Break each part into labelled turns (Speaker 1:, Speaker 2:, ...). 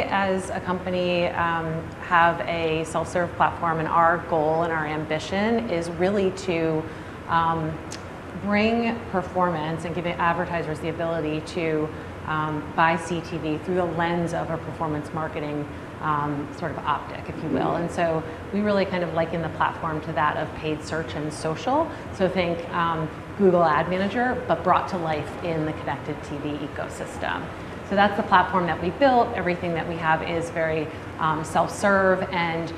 Speaker 1: as a company have a self-serve platform, and our goal and our ambition is really to bring performance and giving advertisers the ability to buy CTV through the lens of a performance marketing sort of optic, if you will. And so we really kind of liken the platform to that of paid search and social. So think Google Ad Manager, but brought to life in the connected TV ecosystem. So that's the platform that we built. Everything that we have is very self-serve, and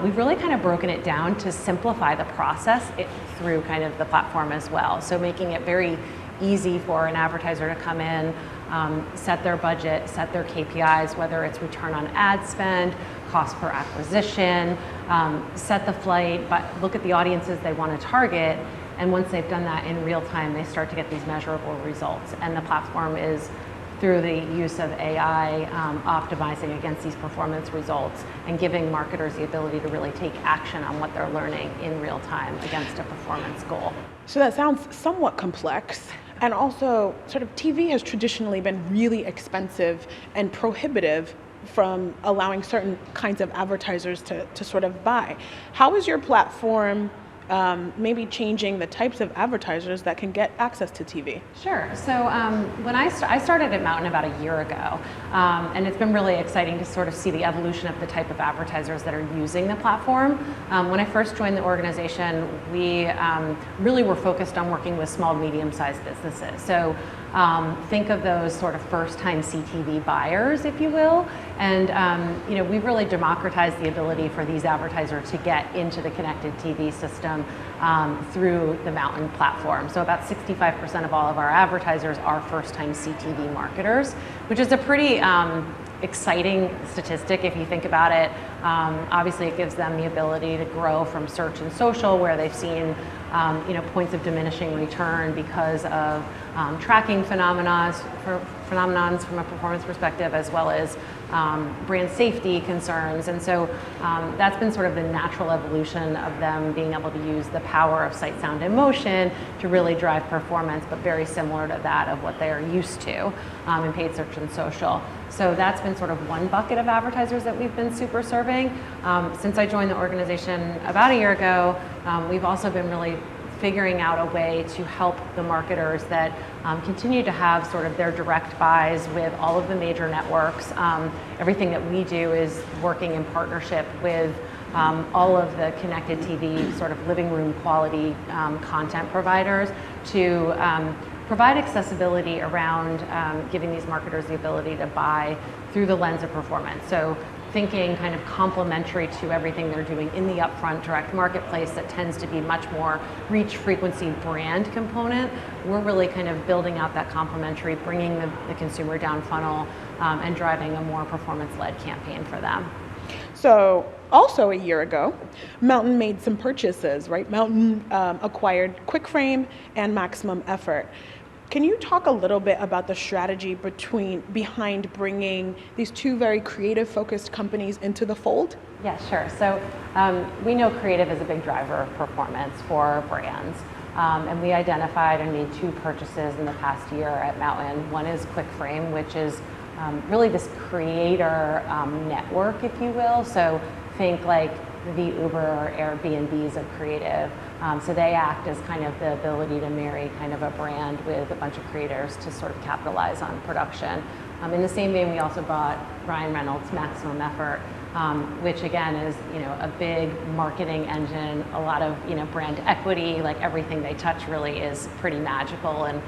Speaker 1: we've really kind of broken it down to simplify the process through kind of the platform as well. So making it very easy for an advertiser to come in, set their budget, set their KPIs, whether it's return on ad spend, cost per acquisition, set the flight, but look at the audiences they want to target. And once they've done that in real time, they start to get these measurable results. And the platform is, through the use of AI, optimizing against these performance results and giving marketers the ability to really take action on what they're learning in real time against a performance goal.
Speaker 2: So that sounds somewhat complex. And also, sort of TV has traditionally been really expensive and prohibitive from allowing certain kinds of advertisers to sort of buy. How is your platform maybe changing the types of advertisers that can get access to TV?
Speaker 1: Sure. So when I started at Mountain about a year ago, and it's been really exciting to sort of see the evolution of the type of advertisers that are using the platform. When I first joined the organization, we really were focused on working with small, medium-sized businesses. So think of those sort of first-time CTV buyers, if you will. And we've really democratized the ability for these advertisers to get into the connected TV system through the Mountain platform. So about 65% of all of our advertisers are first-time CTV marketers, which is a pretty exciting statistic if you think about it. Obviously, it gives them the ability to grow from search and social, where they've seen points of diminishing return because of tracking phenomenons from a performance perspective, as well as brand safety concerns. And so that's been sort of the natural evolution of them being able to use the power of sight, sound, and motion to really drive performance, but very similar to that of what they are used to in paid search and social. So that's been sort of one bucket of advertisers that we've been super serving. Since I joined the organization about a year ago, we've also been really figuring out a way to help the marketers that continue to have sort of their direct buys with all of the major networks. Everything that we do is working in partnership with all of the connected TV sort of living room quality content providers to provide accessibility around giving these marketers the ability to buy through the lens of performance. So thinking kind of complementary to everything they're doing in the upfront direct marketplace that tends to be much more reach, frequency, brand component. We're really kind of building out that complementary, bringing the consumer down funnel and driving a more performance-led campaign for them.
Speaker 2: So also a year ago, Mountain made some purchases, right? Mountain acquired QuickFrame and Maximum Effort. Can you talk a little bit about the strategy behind bringing these two very creative-focused companies into the fold?
Speaker 1: Yeah, sure. So we know creative is a big driver of performance for brands. And we identified and made two purchases in the past year at Mountain. One is QuickFrame, which is really this creator network, if you will. So think like the Uber or Airbnbs of creative. So they act as kind of the ability to marry kind of a brand with a bunch of creators to sort of capitalize on production. In the same vein, we also bought Ryan Reynolds' Maximum Effort, which again is a big marketing engine, a lot of brand equity. Like everything they touch really is pretty magical and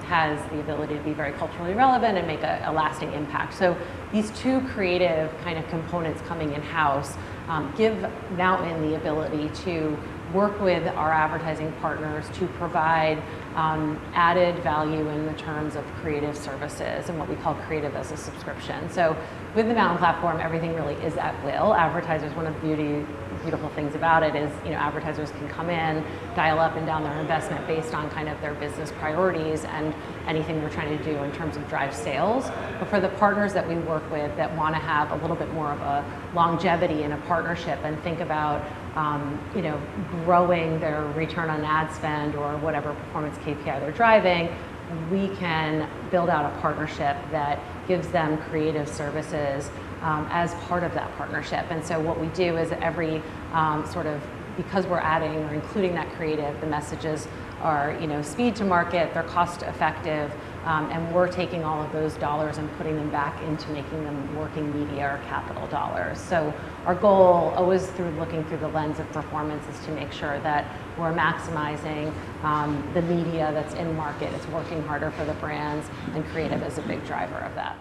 Speaker 1: has the ability to be very culturally relevant and make a lasting impact. So these two creative kind of components coming in-house give Mountain the ability to work with our advertising partners to provide added value in the terms of creative services and what we call creative as a subscription. So with the Mountain platform, everything really is at will. Advertisers, one of the beautiful things about it is, advertisers can come in, dial up and down their investment based on kind of their business priorities and anything they're trying to do in terms of drive sales. But for the partners that we work with that want to have a little bit more of a longevity in a partnership and think about growing their return on ad spend or whatever performance KPI they're driving, we can build out a partnership that gives them creative services as part of that partnership. And so what we do is every because we're adding or including that creative, the messages are, speed to market, they're cost effective, and we're taking all of those dollars and putting them back into making them working media or capital dollars. So our goal, always through looking through the lens of performance, is to make sure that we're maximizing the media that's in market. It's working harder for the brands, and creative is a big driver of that.